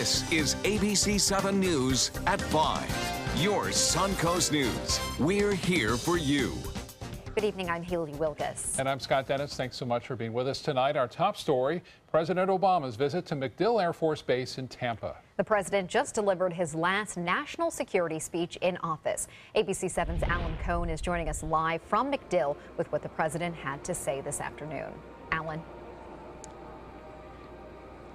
This is ABC7 News at 5. Your Suncoast News. We're here for you. Good evening, I'm Haley Wilkes. And I'm Scott Dennis. Thanks so much for being with us tonight. Our top story, President Obama's visit to MacDill Air Force Base in Tampa. The president just delivered his last national security speech in office. ABC7's Alan Cohn is joining us live from MacDill with what the president had to say this afternoon. Alan.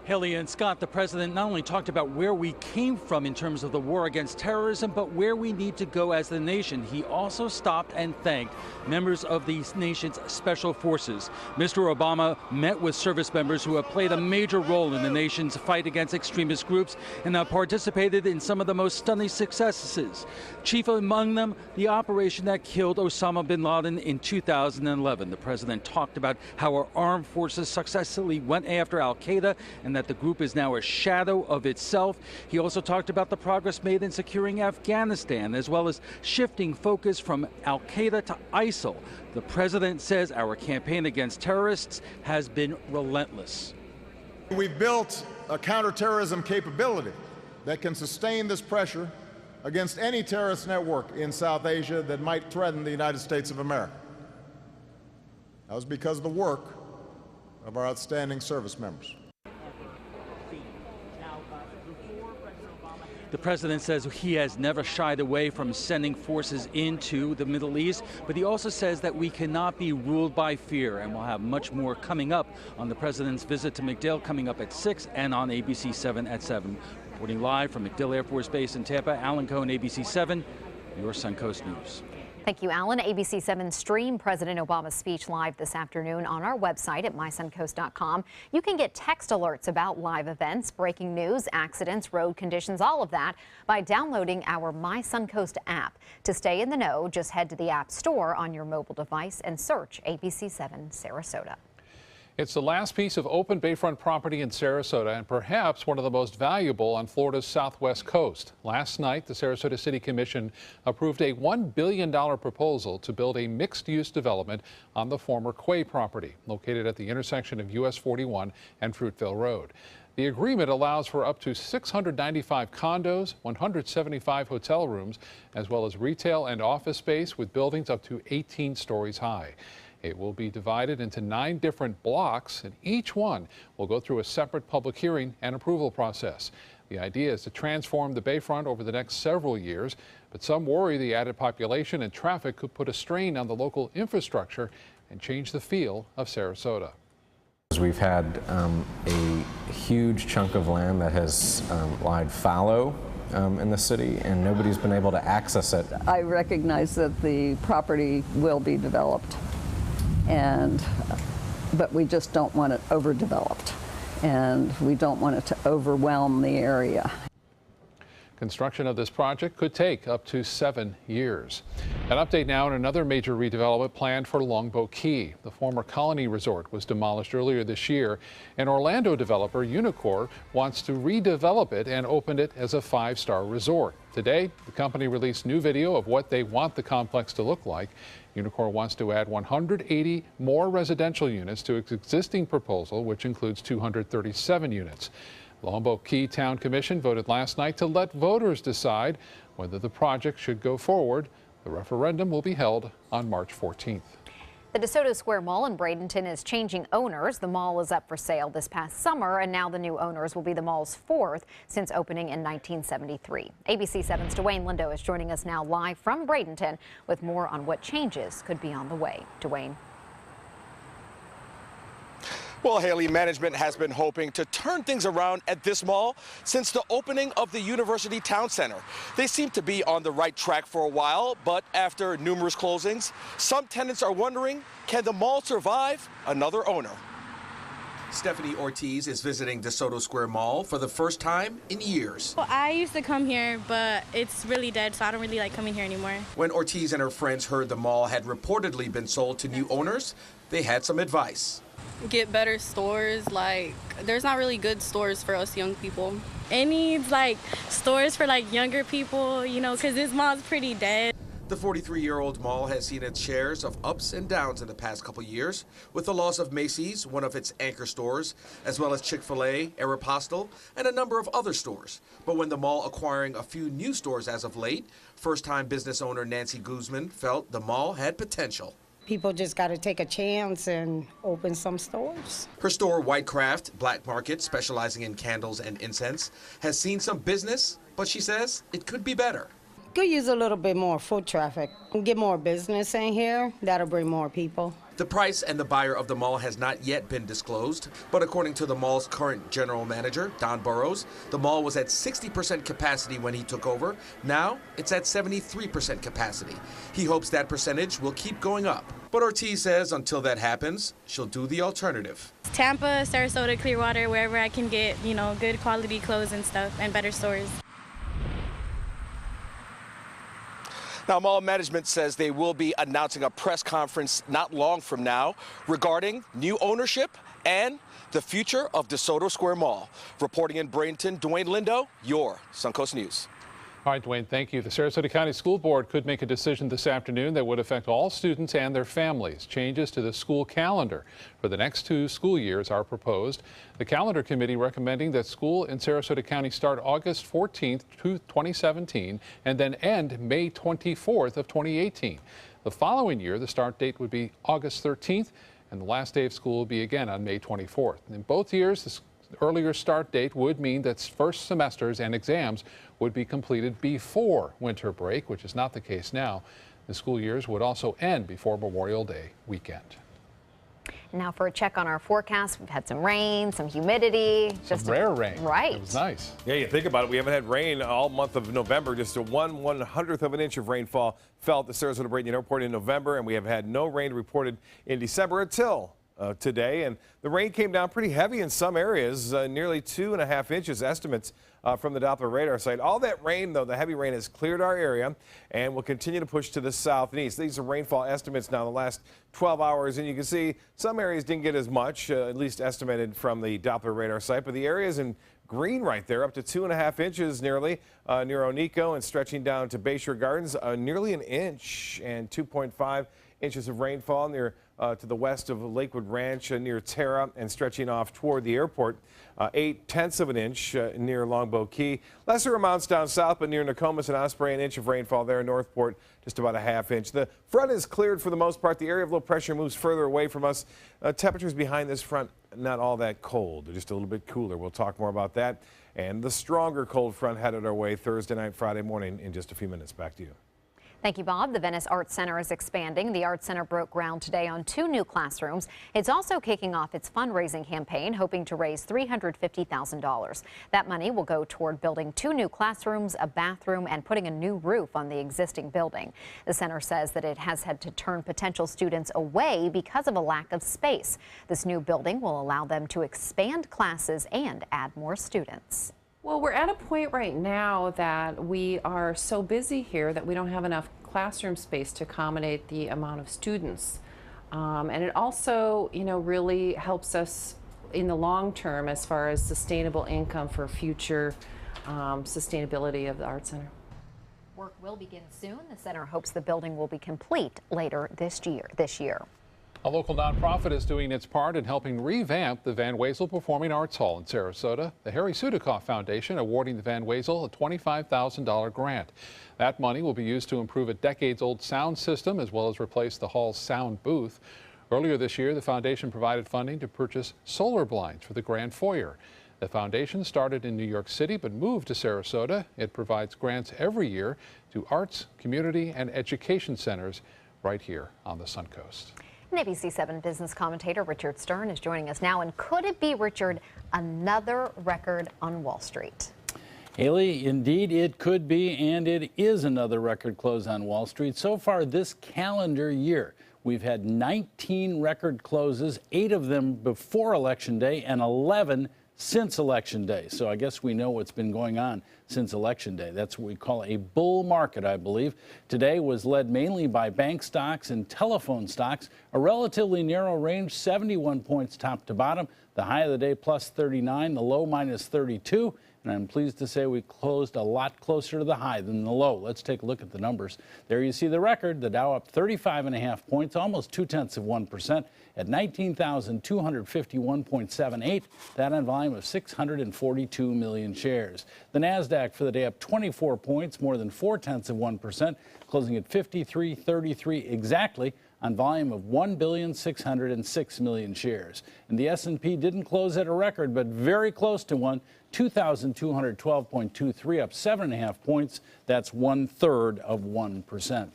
Haley and Scott, the president not only talked about where we came from in terms of the war against terrorism, but where we need to go as the nation. He also stopped and thanked members of the nation's special forces. Mr. Obama met with service members who have played a major role in the nation's fight against extremist groups and have participated in some of the most stunning successes. Chief among them, the operation that killed Osama bin Laden in 2011. The president talked about how our armed forces successfully went after al-Qaeda and that the group is now a shadow of itself. He also talked about the progress made in securing Afghanistan, as well as shifting focus from al-Qaeda to ISIL. The president says our campaign against terrorists has been relentless. We've built a counterterrorism capability that can sustain this pressure against any terrorist network in South Asia that might threaten the United States of America. That was because of the work of our outstanding service members. The president says he has never shied away from sending forces into the Middle East, but he also says that we cannot be ruled by fear, and we'll have much more coming up on the president's visit to MacDill, coming up at 6 and on ABC7 at 7. Reporting live from MacDill Air Force Base in Tampa, Alan Cohn, ABC7, your Suncoast News. Thank you, Alan. ABC7 stream President Obama's speech live this afternoon on our website at mysuncoast.com. You can get text alerts about live events, breaking news, accidents, road conditions, all of that by downloading our My Suncoast app. To stay in the know, just head to the App Store on your mobile device and search ABC7 Sarasota. It's the last piece of open bayfront property in Sarasota and perhaps one of the most valuable on Florida's southwest coast. Last night, the Sarasota City Commission approved a $1 billion proposal to build a mixed-use development on the former Quay property, located at the intersection of US 41 and Fruitville Road. The agreement allows for up to 695 condos, 175 hotel rooms, as well as retail and office space with buildings up to 18 stories high. It will be divided into 9 different blocks, and each one will go through a separate public hearing and approval process. The idea is to transform the bayfront over the next several years, but some worry the added population and traffic could put a strain on the local infrastructure and change the feel of Sarasota. We've had a huge chunk of land that has lied fallow in the city, and nobody's been able to access it. I recognize that the property will be developed, but we just don't want it overdeveloped, and we don't want it to overwhelm the area. Construction of this project could take up to 7 years. An update now on another major redevelopment planned for Longboat Key. The former Colony Resort was demolished earlier this year. An Orlando developer, Unicor, wants to redevelop it and open it as a 5-star resort. Today, the company released new video of what they want the complex to look like. Unicor wants to add 180 more residential units to its existing proposal, which includes 237 units. Longboat Key Town Commission voted last night to let voters decide whether the project should go forward. The referendum will be held on March 14th. The DeSoto Square Mall in Bradenton is changing owners. The mall is up for sale this past summer, and now the new owners will be the mall's 4th since opening in 1973. ABC7's Dwayne Lindo is joining us now live from Bradenton with more on what changes could be on the way. Dwayne. Well, Haley, management has been hoping to turn things around at this mall since the opening of the University Town Center. They seem to be on the right track for a while, but after numerous closings, some tenants are wondering, can the mall survive another owner? Stephanie Ortiz is visiting DeSoto Square Mall for the first time in years. Well, I used to come here, but it's really dead, so I don't really like coming here anymore. When Ortiz and her friends heard the mall had reportedly been sold to new owners, they had some advice. Get better stores. Like, there's not really good stores for us young people. It needs like stores for like younger people, you know, because this mall's pretty dead. The 43-year-old mall has seen its shares of ups and downs in the past couple years, with the loss of Macy's, one of its anchor stores, as well as Chick-fil-A, Aeropostale, and a number of other stores. But when the mall acquiring a few new stores as of late, first-time business owner Nancy Guzman felt the mall had potential. People just got to take a chance and open some stores. Her store, Whitecraft, Black Market, specializing in candles and incense, has seen some business, but she says it could be better. Could use a little bit more foot traffic. Get more business in here. That'll bring more people. The price and the buyer of the mall has not yet been disclosed, but according to the mall's current general manager, Don Burrows, the mall was at 60% capacity when he took over. Now it's at 73% capacity. He hopes that percentage will keep going up. But Ortiz says until that happens, she'll do the alternative. Tampa, Sarasota, Clearwater, wherever I can get, good quality clothes and stuff and better stores. Now, mall management says they will be announcing a press conference not long from now regarding new ownership and the future of DeSoto Square Mall. Reporting in Bradenton, Dwayne Lindo, your Suncoast News. All right, Dwayne, thank you. The Sarasota County School Board could make a decision this afternoon that would affect all students and their families. Changes to the school calendar for the next 2 school years are proposed. The calendar committee recommending that school in Sarasota County start August 14th, 2017, and then end May 24th of 2018. The following year, the start date would be August 13th, and the last day of school will be again on May 24th. In both years, the earlier start date would mean that first semesters and exams would be completed before winter break, which is not the case now. The school years would also end before Memorial Day weekend. Now for a check on our forecast, we've had some rain, some humidity. Just rare rain. Right. It was nice. Yeah, you think about it. We haven't had rain all month of November. Just a 1/100th of an inch of rainfall fell at the Sarasota-Bradenton Airport in November, and we have had no rain reported in December until today. And the rain came down pretty heavy in some areas, nearly 2.5 inches estimates from the Doppler radar site. All that rain, though, the heavy rain has cleared our area and will continue to push to the south and east. These are rainfall estimates now the last 12 hours, and you can see some areas didn't get as much, at least estimated from the Doppler radar site, but the areas in green right there, up to 2.5 inches nearly near Onico and stretching down to Bayshore Gardens, nearly an inch and 2.5 inches of rainfall near to the west of Lakewood Ranch near Terra and stretching off toward the airport. 0.8 of an inch near Longbow Key. Lesser amounts down south, but near Nokomis and Osprey, an inch of rainfall there. Northport, just about a half inch. The front is cleared for the most part. The area of low pressure moves further away from us. Temperatures behind this front, not all that cold. They're just a little bit cooler. We'll talk more about that. And the stronger cold front headed our way Thursday night, Friday morning in just a few minutes. Back to you. Thank you, Bob. The Venice Arts Center is expanding. The Arts Center broke ground today on 2 new classrooms. It's also kicking off its fundraising campaign, hoping to raise $350,000. That money will go toward building 2 new classrooms, a bathroom, and putting a new roof on the existing building. The center says that it has had to turn potential students away because of a lack of space. This new building will allow them to expand classes and add more students. Well, we're at a point right now that we are so busy here that we don't have enough classroom space to accommodate the amount of students. And it also, really helps us in the long term as far as sustainable income for future sustainability of the Arts Center. Work will begin soon. The center hopes the building will be complete later this year. A local nonprofit is doing its part in helping revamp the Van Wezel Performing Arts Hall in Sarasota. The Harry Sudikoff Foundation awarding the Van Wezel a $25,000 grant. That money will be used to improve a decades-old sound system as well as replace the hall's sound booth. Earlier this year, the foundation provided funding to purchase solar blinds for the grand foyer. The foundation started in New York City but moved to Sarasota. It provides grants every year to arts, community, and education centers right here on the Suncoast. And ABC7 business commentator Richard Stern is joining us now. And could it be, Richard, another record on Wall Street? Haley, indeed it could be, and it is another record close on Wall Street. So far this calendar year, we've had 19 record closes, 8 of them before Election Day and 11 since Election Day. So I guess we know what's been going on since Election Day. That's what we call a bull market, I believe. Today was led mainly by bank stocks and telephone stocks, a relatively narrow range, 71 points top to bottom. The high of the day plus 39, the low minus 32. and I'm pleased to say we closed a lot closer to the high than the low. Let's take a look at the numbers. There you see the record, the Dow up 35.5 points, almost 0.2% at 19,251.78. That on volume of 642 million shares. The NASDAQ for the day up 24 points, more than 0.4%, closing at 53.33 exactly on volume of 1,606 million shares. And the S&P didn't close at a record, but very close to one, 2,212.23, up 7.5 points. That's 1/3%.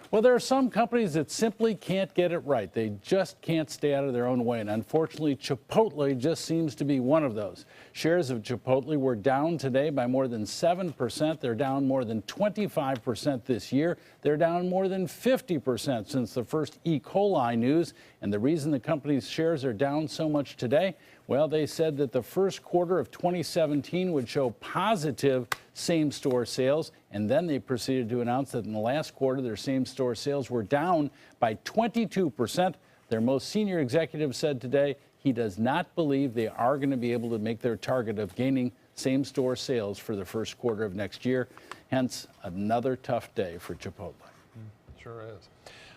Well, there are some companies that simply can't get it right. They just can't stay out of their own way. And unfortunately, Chipotle just seems to be one of those. Shares of Chipotle were down today by more than 7%. They're down more than 25% this year. They're down more than 50% since the first E. coli news. And the reason the company's shares are down so much today, well, they said that the first quarter of 2017 would show positive same-store sales, and then they proceeded to announce that in the last quarter, their same-store sales were down by 22%. Their most senior executive said today he does not believe they are going to be able to make their target of gaining same-store sales for the first quarter of next year. Hence, another tough day for Chipotle. Sure is.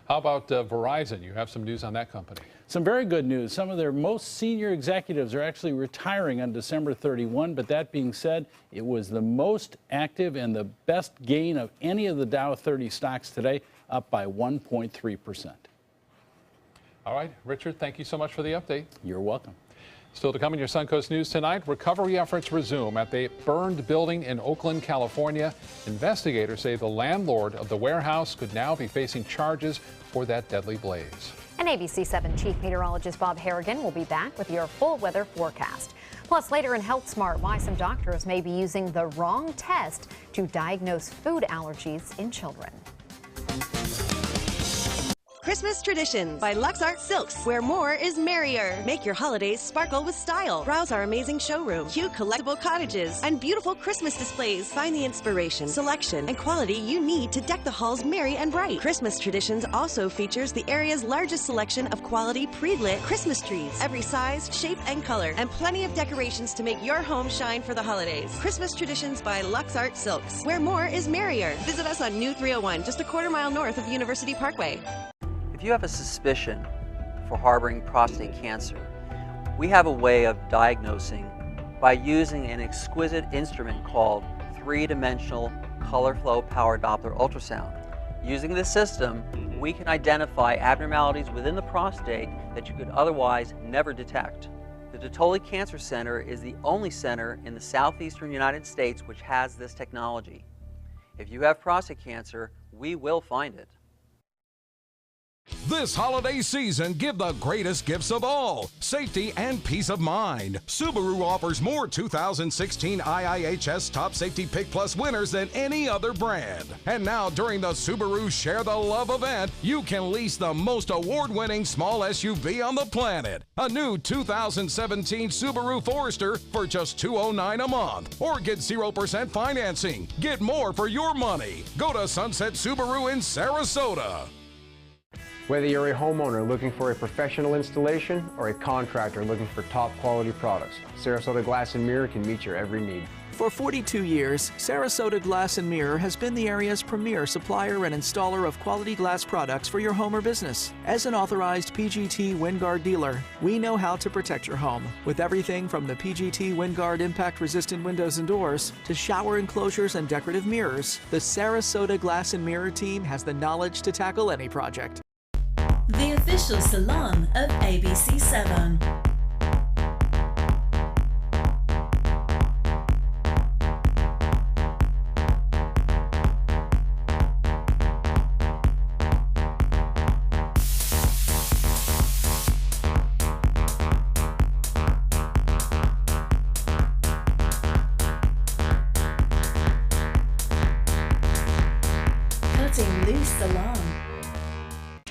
How about Verizon? You have some news on that company. Some very good news. Some of their most senior executives are actually retiring on December 31. But that being said, it was the most active and the best gain of any of the Dow 30 stocks today, up by 1.3%. All right, Richard, thank you so much for the update. You're welcome. Still to come in your Suncoast News tonight, recovery efforts resume at the burned building in Oakland, California. Investigators say the landlord of the warehouse could now be facing charges for that deadly blaze. And ABC7 Chief Meteorologist Bob Harrigan will be back with your full weather forecast. Plus, later in Health Smart, why some doctors may be using the wrong test to diagnose food allergies in children. Christmas Traditions by Lux Art Silks, where more is merrier. Make your holidays sparkle with style. Browse our amazing showroom, cute collectible cottages, and beautiful Christmas displays. Find the inspiration, selection, and quality you need to deck the halls merry and bright. Christmas Traditions also features the area's largest selection of quality pre-lit Christmas trees, every size, shape, and color, and plenty of decorations to make your home shine for the holidays. Christmas Traditions by Lux Art Silks, where more is merrier. Visit us on New 301, just a quarter-mile north of University Parkway. If you have a suspicion for harboring prostate cancer, we have a way of diagnosing by using an exquisite instrument called three-dimensional color flow power Doppler ultrasound. Using this system, we can identify abnormalities within the prostate that you could otherwise never detect. The Dottoli Cancer Center is the only center in the southeastern United States which has this technology. If you have prostate cancer, we will find it. This holiday season, give the greatest gifts of all, safety and peace of mind. Subaru offers more 2016 IIHS Top Safety Pick Plus winners than any other brand. And now during the Subaru Share the Love event, you can lease the most award-winning small SUV on the planet. A new 2017 Subaru Forester for just $209 a month. Or get 0% financing. Get more for your money. Go to Sunset Subaru in Sarasota. Whether you're a homeowner looking for a professional installation or a contractor looking for top quality products, Sarasota Glass and Mirror can meet your every need. For 42 years, Sarasota Glass and Mirror has been the area's premier supplier and installer of quality glass products for your home or business. As an authorized PGT WindGuard dealer, we know how to protect your home with everything from the PGT WindGuard impact-resistant windows and doors to shower enclosures and decorative mirrors. The Sarasota Glass and Mirror team has the knowledge to tackle any project. The official salon of ABC7. Cutting Loose Salon.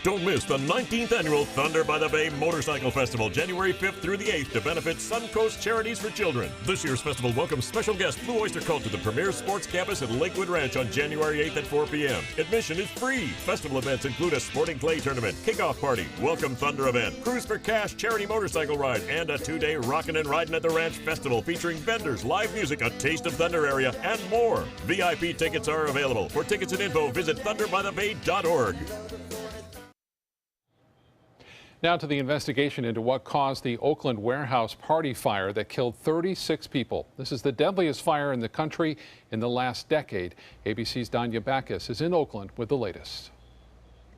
Don't miss the 19th annual Thunder by the Bay Motorcycle Festival, January 5th through the 8th, to benefit Suncoast Charities for Children. This year's festival welcomes special guest Blue Oyster Cult to the premier sports campus at Lakewood Ranch on January 8th at 4 p.m. Admission is free. Festival events include a sporting clay tournament, kickoff party, welcome Thunder event, cruise for cash charity motorcycle ride, and a 2-day rockin' and riding at the ranch festival featuring vendors, live music, a taste of Thunder area, and more. VIP tickets are available. For tickets and info, visit thunderbythebay.org. Now to the investigation into what caused the Oakland warehouse party fire that killed 36 people. This is the deadliest fire in the country in the last decade. ABC's Danya Backus is in Oakland with the latest.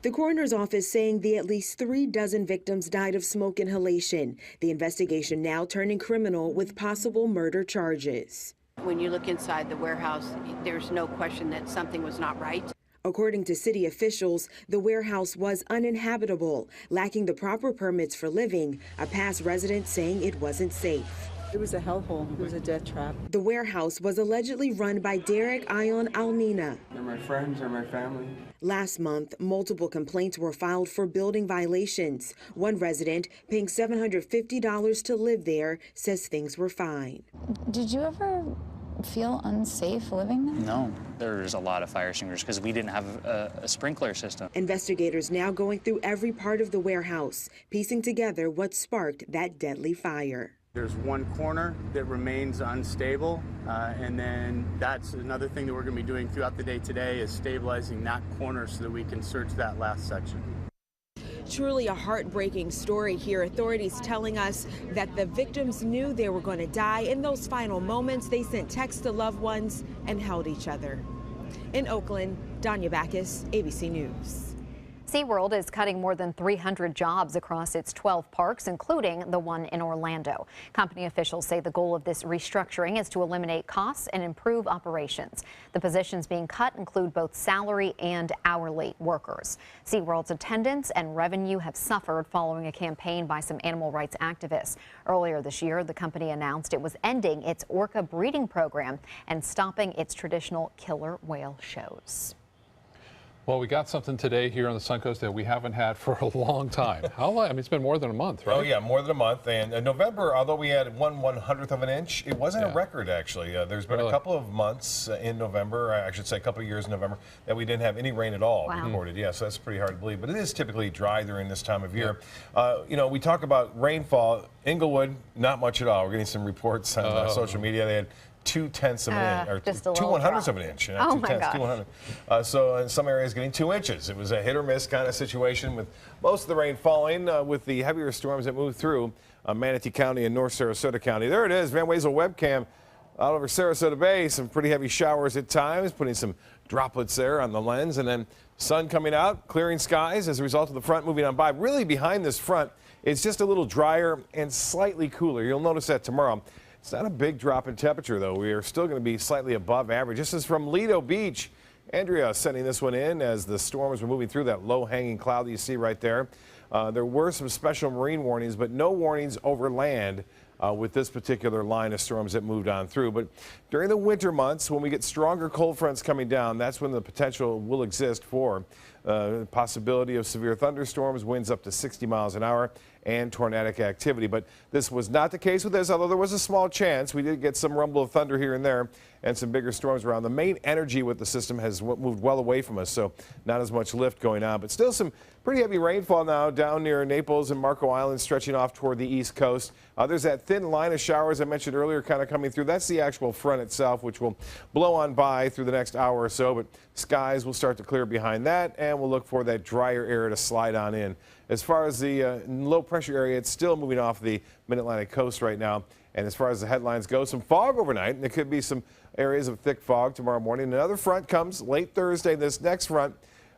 The coroner's office saying the at least 3 dozen victims died of smoke inhalation. The investigation now turning criminal with possible murder charges. When you look inside the warehouse, there's no question that something was not right. According to city officials, the warehouse was uninhabitable, lacking the proper permits for living, a past resident saying it wasn't safe. It was a hellhole. It was a death trap. The warehouse was allegedly run by Derek Ion Alnina. They're my friends, they're my family. Last month, multiple complaints were filed for building violations. One resident, paying $750 to live there, says things were fine. Did you ever feel unsafe living there? No, there's a lot of fire extinguishers because we didn't have a sprinkler system. Investigators now going through every part of the warehouse, piecing together what sparked that deadly fire. There's one corner that remains unstable, and then that's another thing that we're going to be doing throughout the day today is stabilizing that corner so that we can search that last section. Truly a heartbreaking story here. Authorities telling us that the victims knew they were going to die. In those final moments, they sent texts to loved ones and held each other. In Oakland, Danya Backus, ABC News. SeaWorld is cutting more than 300 jobs across its 12 parks, including the one in Orlando. Company officials say the goal of this restructuring is to eliminate costs and improve operations. The positions being cut include both salary and hourly workers. SeaWorld's attendance and revenue have suffered following a campaign by some animal rights activists. Earlier this year, the company announced it was ending its orca breeding program and stopping its traditional killer whale shows. Well, we got something today here on the Suncoast that we haven't had for a long time. How long? I mean, it's been more than a month, right? Oh, yeah, more than a month. And in November, although we had 1/100th of an inch, it wasn't a record, actually. There's been a couple of months in November, I should say a couple of years in November, that we didn't have any rain at all recorded. Yeah, so that's pretty hard to believe. But it is typically dry during this time of year. You know, we talk about rainfall. Inglewood, not much at all. We're getting some reports on social media. They had 2/10 of an inch, or 2/100ths of an inch. You know, oh 2/10, 2/100. So in some areas getting 2 inches. It was a hit or miss kind of situation with most of the rain falling with the heavier storms that moved through Manatee County and North Sarasota County. There it is, Van Wezel webcam all over Sarasota Bay. Some pretty heavy showers at times, putting some droplets there on the lens, and then sun coming out, clearing skies as a result of the front moving on by. Really behind this front, it's just a little drier and slightly cooler. You'll notice that tomorrow. It's not a big drop in temperature, though. We are still going to be slightly above average. This is from Lido Beach. Andrea sending this one in as the storms were moving through that low-hanging cloud that you see right there. There were some special marine warnings, but no warnings over land with this particular line of storms that moved on through. But during the winter months, when we get stronger cold fronts coming down, that's when the potential will exist for possibility of severe thunderstorms, winds up to 60 miles an hour, and tornadic activity. But this was not the case with this, although there was a small chance. We did get some rumble of thunder here and there and some bigger storms around. The main energy with the system has moved well away from us, so not as much lift going on. But still some pretty heavy rainfall now down near Naples and Marco Island, stretching off toward the east coast. There's that thin line of showers I mentioned earlier kind of coming through. That's the actual front itself, which will blow on by through the next hour or so. But skies will start to clear behind that, and we'll look for that drier air to slide on in. As far as the low pressure area, it's still moving off the mid-Atlantic coast right now. And as far as the headlines go, some fog overnight, and there could be some areas of thick fog tomorrow morning. Another front comes late Thursday. This next front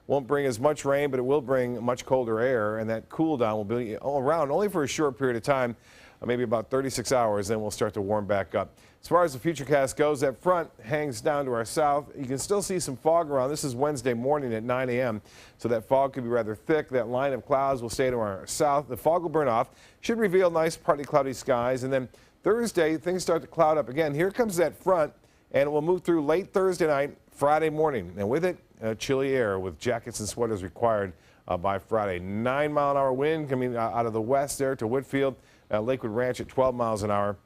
won't bring as much rain, but it will bring much colder air, and that cool down will be all around only for a short period of time, maybe about 36 hours, then we'll start to warm back up. As far as the futurecast goes, that front hangs down to our south. You can still see some fog around. This is Wednesday morning at 9 a.m., so that fog could be rather thick. That line of clouds will stay to our south. The fog will burn off, should reveal nice partly cloudy skies, and then Thursday, things start to cloud up again. Here comes that front, and it will move through late Thursday night, Friday morning, and with it, chilly air with jackets and sweaters required by Friday. 9-mile-an-hour wind coming out of the west there to Whitfield, Lakewood Ranch at 12 miles an hour.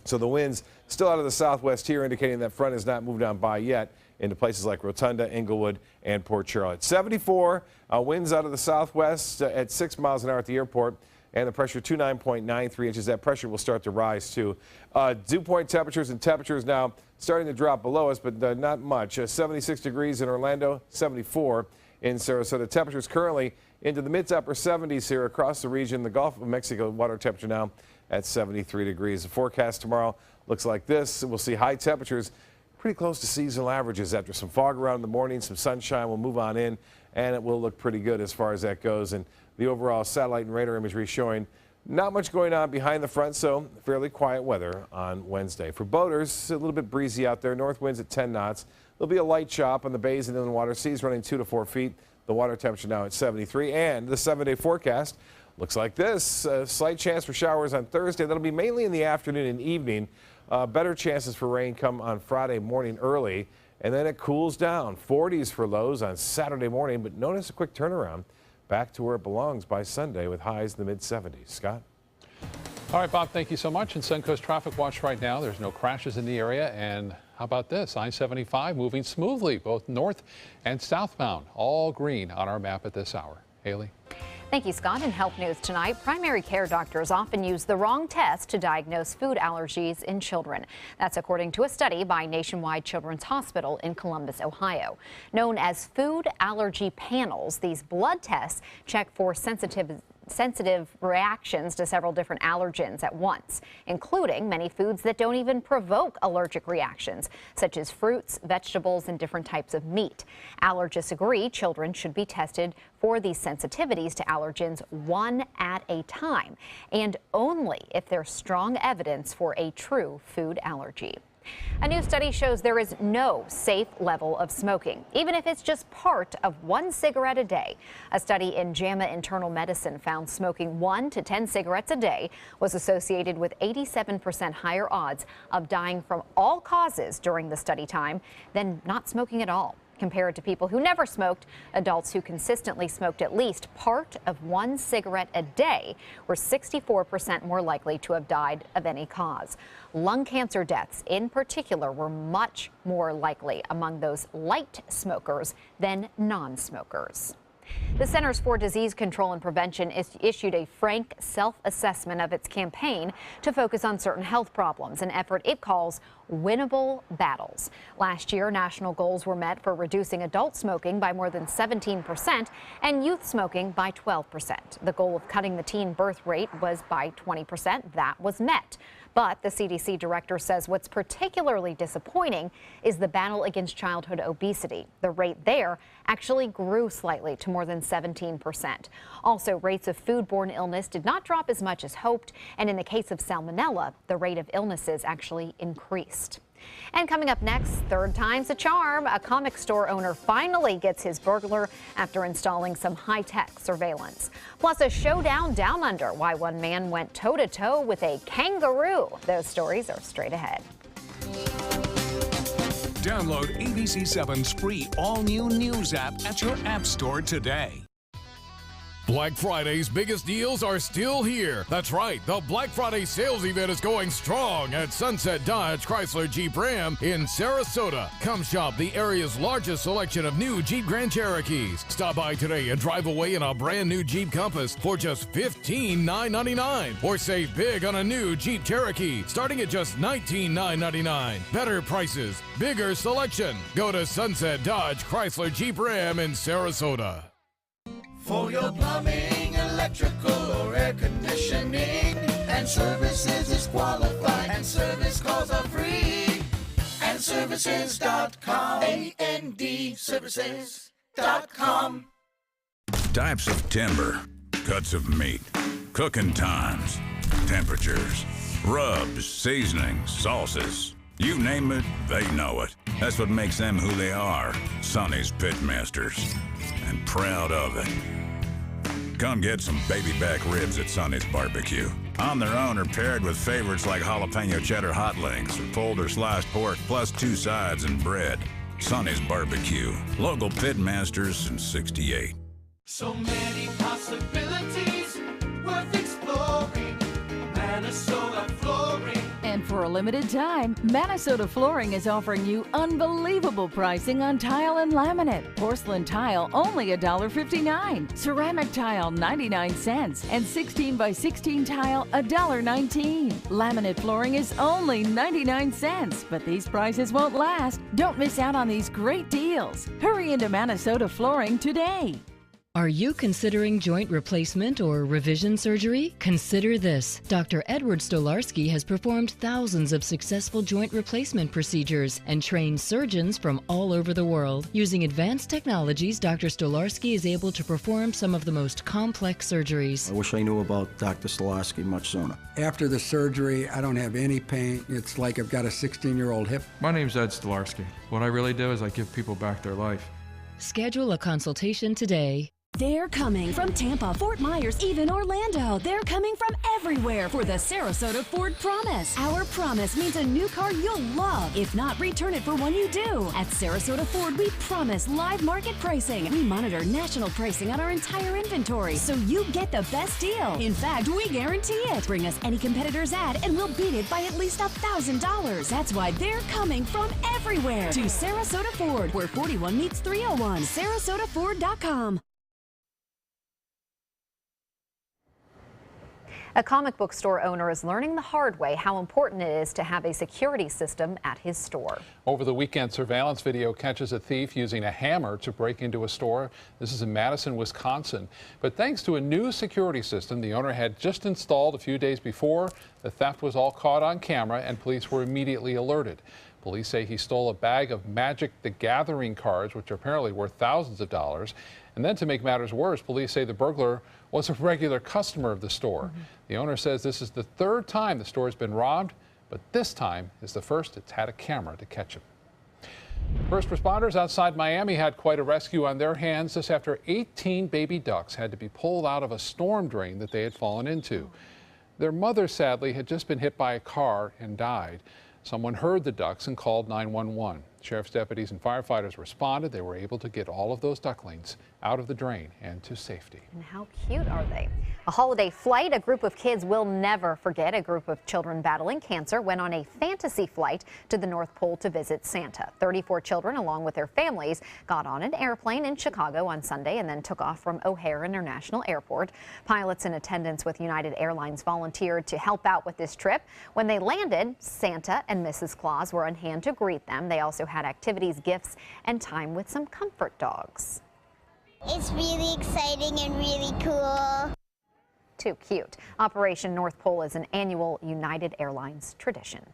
So the winds still out of the southwest here, indicating that front has not moved on by yet into places like Rotunda, Inglewood, and Port Charlotte. 74 winds out of the southwest at 6 miles an hour at the airport, and the pressure 29.93 inches. That pressure will start to rise too. Dew point temperatures now starting to drop below us, but not much. 76 degrees in Orlando, 74 in Sarasota. Temperatures currently into the mid to upper 70s here across the region. The Gulf of Mexico water temperature now at 73 degrees. The forecast tomorrow looks like this. We'll see high temperatures pretty close to seasonal averages after some fog around in the morning. Some sunshine will move on in, and it will look pretty good as far as that goes. And the overall satellite and radar imagery showing not much going on behind the front, so fairly quiet weather on Wednesday. For boaters, a little bit breezy out there. North winds at 10 knots. There'll be a light chop on the bays and inland water. Seas running 2 to 4 feet. The water temperature now at 73. And the 7-day forecast looks like this. A slight chance for showers on Thursday. That'll be mainly in the afternoon and evening. Better chances for rain come on Friday morning early. And then it cools down. 40s for lows on Saturday morning. But notice a quick turnaround back to where it belongs by Sunday with highs in the mid-70s. Scott? All right, Bob, thank you so much. In Suncoast Traffic Watch right now, there's no crashes in the area. And how about this? I-75 moving smoothly, both north and southbound. All green on our map at this hour. Haley? Thank you, Scott. In health news tonight, primary care doctors often use the wrong test to diagnose food allergies in children. That's according to a study by Nationwide Children's Hospital in Columbus, Ohio. Known as food allergy panels, these blood tests check for sensitive reactions to several different allergens at once, including many foods that don't even provoke allergic reactions, such as fruits, vegetables, and different types of meat. Allergists agree children should be tested for these sensitivities to allergens one at a time, and only if there's strong evidence for a true food allergy. A new study shows there is no safe level of smoking, even if it's just part of 1 cigarette a day. A study in JAMA Internal Medicine found smoking 1 to 10 cigarettes a day was associated with 87% higher odds of dying from all causes during the study time than not smoking at all. Compared to people who never smoked, adults who consistently smoked at least part of 1 cigarette a day were 64% more likely to have died of any cause. Lung cancer deaths in particular were much more likely among those light smokers than non-smokers. The Centers for Disease Control and Prevention issued a frank self-assessment of its campaign to focus on certain health problems, an effort it calls winnable battles. Last year, national goals were met for reducing adult smoking by more than 17% and youth smoking by 12%. The goal of cutting the teen birth rate was by 20%. That was met. But the CDC director says what's particularly disappointing is the battle against childhood obesity. The rate there actually grew slightly to more than 17%. Also, rates of foodborne illness did not drop as much as hoped, and in the case of salmonella, the rate of illnesses actually increased. And coming up next, third time's a charm. A comic store owner finally gets his burglar after installing some high-tech surveillance. Plus, a showdown down under, why one man went toe-to-toe with a kangaroo. Those stories are straight ahead. Download ABC7's free all-new news app at your app store today. Black Friday's biggest deals are still here. That's right, the Black Friday sales event is going strong at Sunset Dodge Chrysler Jeep Ram in Sarasota. Come shop the area's largest selection of new Jeep Grand Cherokees. Stop by today and drive away in a brand new Jeep Compass for just $15,999. Or save big on a new Jeep Cherokee starting at just $19,999. Better prices, bigger selection. Go to Sunset Dodge Chrysler Jeep Ram in Sarasota. For your plumbing, electrical, or air conditioning, and services is qualified, and service calls are free. And services.com, A-N-D, services.com. Types of timber, cuts of meat, cooking times, temperatures, rubs, seasonings, sauces. You name it, they know it. That's what makes them who they are, Sonny's Pitmasters. And proud of it. Come get some baby back ribs at Sonny's Barbecue. On their own or paired with favorites like jalapeno cheddar hot links or pulled or sliced pork plus 2 sides and bread. Sonny's Barbecue. Local Pitmasters since '68. So many possibilities worth exploring. Minnesota Flooring. And for a limited time, Minnesota Flooring is offering you unbelievable pricing on tile and laminate. Porcelain tile only $1.59. Ceramic tile 99 cents. And 16 by 16 tile $1.19. Laminate flooring is only 99 cents. But these prices won't last. Don't miss out on these great deals. Hurry into Minnesota Flooring today. Are you considering joint replacement or revision surgery? Consider this. Dr. Edward Stolarski has performed thousands of successful joint replacement procedures and trained surgeons from all over the world. Using advanced technologies, Dr. Stolarski is able to perform some of the most complex surgeries. I wish I knew about Dr. Stolarski much sooner. After the surgery, I don't have any pain. It's like I've got a 16-year-old hip. My name's Ed Stolarski. What I really do is I give people back their life. Schedule a consultation today. They're coming from Tampa, Fort Myers, even Orlando. They're coming from everywhere for the Sarasota Ford Promise. Our promise means a new car you'll love. If not, return it for one you do. At Sarasota Ford, we promise live market pricing. We monitor national pricing on our entire inventory, so you get the best deal. In fact, we guarantee it. Bring us any competitor's ad, and we'll beat it by at least $1,000. That's why they're coming from everywhere to Sarasota Ford, where 41 meets 301. SarasotaFord.com. A comic book store owner is learning the hard way how important it is to have a security system at his store. Over the weekend, surveillance video catches a thief using a hammer to break into a store. This is in Madison, Wisconsin. But thanks to a new security system the owner had just installed a few days before, the theft was all caught on camera and police were immediately alerted. Police say he stole a bag of Magic the Gathering cards, which are apparently worth thousands of dollars. And then to make matters worse, police say the burglar was a regular customer of the store. The owner says this is the third time the store has been robbed, but this time is the first it's had a camera to catch him. First responders outside Miami had quite a rescue on their hands this after 18 baby ducks had to be pulled out of a storm drain that they had fallen into. Their mother, sadly, had just been hit by a car and died. Someone heard the ducks and called 911. Sheriff's deputies and firefighters responded. They were able to get all of those ducklings out of the drain and to safety. And how cute are they? A holiday flight a group of kids will never forget. A group of children battling cancer went on a fantasy flight to the North Pole to visit Santa. 34 children, along with their families, got on an airplane in Chicago on Sunday and then took off from O'Hare International Airport. Pilots in attendance with United Airlines volunteered to help out with this trip. When they landed, Santa and Mrs. Claus were on hand to greet them. They also had activities, gifts, and time with some comfort dogs. It's really exciting and really cool. Too cute. Operation North Pole is an annual United Airlines tradition.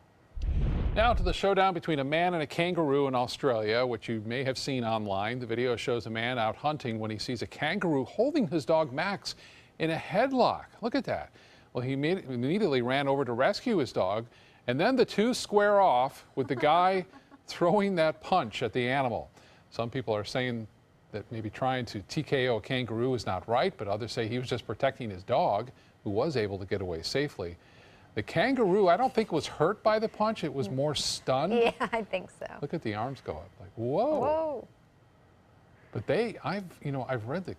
Now to the showdown between a man and a kangaroo in Australia, which you may have seen online. The video shows a man out hunting when he sees a kangaroo holding his dog Max in a headlock. Look at that. Well, he immediately ran over to rescue his dog, and then the two square off with the guy throwing that punch at the animal. Some people are saying that maybe trying to TKO a kangaroo is not right, but others say he was just protecting his dog, who was able to get away safely. The kangaroo, I don't think was hurt by the punch. It was more stunned. Yeah, I think so. Look at the arms go up, like, whoa. Whoa. But I've read that,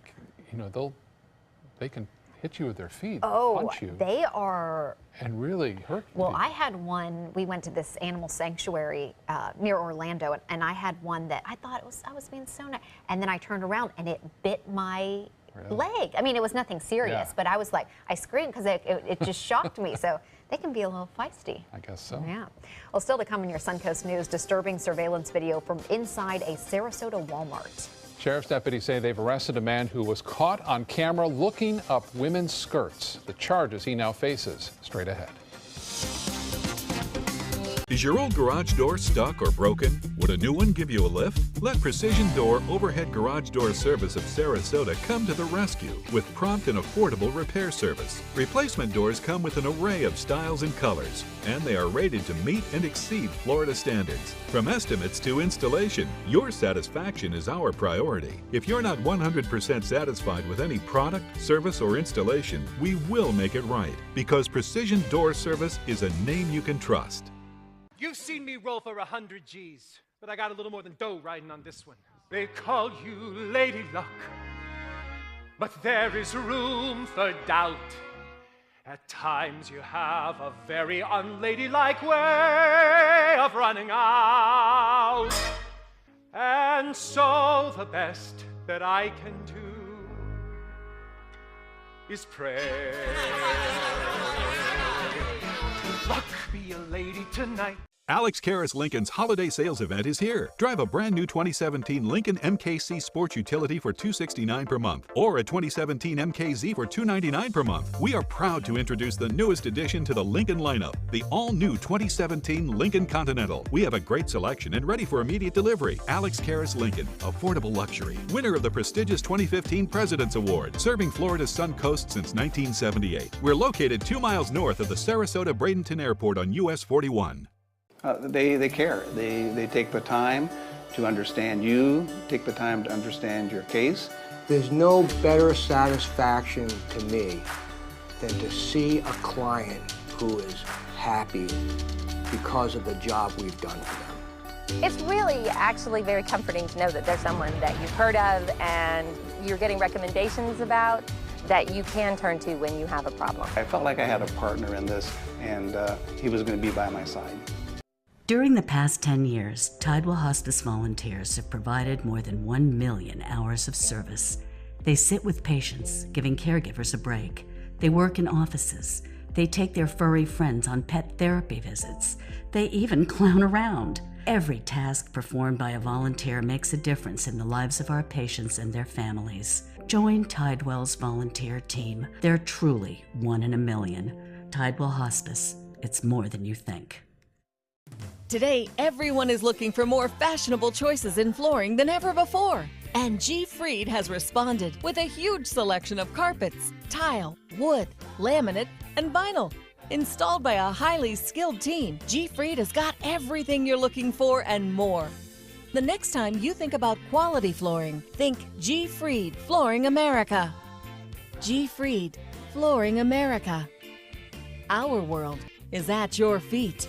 they can hit you with their feet, punch you. They are. And really hurt you. Well, I had one, we went to this animal sanctuary near Orlando, and I had one that I thought I was being so nice. And then I turned around and it bit my leg. I mean, it was nothing serious, but I was like, I screamed because it just shocked me. So they can be a little feisty. I guess so. Yeah. Well, still to come in your Suncoast News, disturbing surveillance video from inside a Sarasota Walmart. Sheriff's deputies say they've arrested a man who was caught on camera looking up women's skirts. The charges he now faces. Straight ahead. Is your old garage door stuck or broken? Would a new one give you a lift? Let Precision Door Overhead Garage Door Service of Sarasota come to the rescue with prompt and affordable repair service. Replacement doors come with an array of styles and colors, and they are rated to meet and exceed Florida standards. From estimates to installation, your satisfaction is our priority. If you're not 100% satisfied with any product, service, or installation, we will make it right, because Precision Door Service is a name you can trust. You've seen me roll for 100 G's, but I got a little more than dough riding on this one. They call you Lady Luck. but there is room for doubt. At times you have a very unladylike way of running out. And so the best that I can do is pray. Luck be a lady tonight. Alex Karras Lincoln's holiday sales event is here. Drive a brand new 2017 Lincoln MKC Sports Utility for $269 per month, or a 2017 MKZ for $299 per month. We are proud to introduce the newest addition to the Lincoln lineup, the all-new 2017 Lincoln Continental. We have a great selection and ready for immediate delivery. Alex Karras Lincoln, affordable luxury, winner of the prestigious 2015 President's Award, serving Florida's Sun Coast since 1978. We're located 2 miles north of the Sarasota-Bradenton Airport on US 41. They care. They take the time to understand you, take the time to understand your case. There's no better satisfaction to me than to see a client who is happy because of the job we've done for them. It's really actually very comforting to know that there's someone that you've heard of and you're getting recommendations about that you can turn to when you have a problem. I felt like I had a partner in this, and he was going to be by my side. During the past 10 years, Tidewell Hospice volunteers have provided more than 1 million hours of service. They sit with patients, giving caregivers a break. They work in offices. They take their furry friends on pet therapy visits. They even clown around. Every task performed by a volunteer makes a difference in the lives of our patients and their families. Join Tidewell's volunteer team. They're truly 1 in a million. Tidewell Hospice. It's more than you think. Today, everyone is looking for more fashionable choices in flooring than ever before. And G. Fried has responded with a huge selection of carpets, tile, wood, laminate, and vinyl. Installed by a highly skilled team, G. Fried has got everything you're looking for and more. The next time you think about quality flooring, think G. Fried Flooring America. G. Fried Flooring America. Our world is at your feet.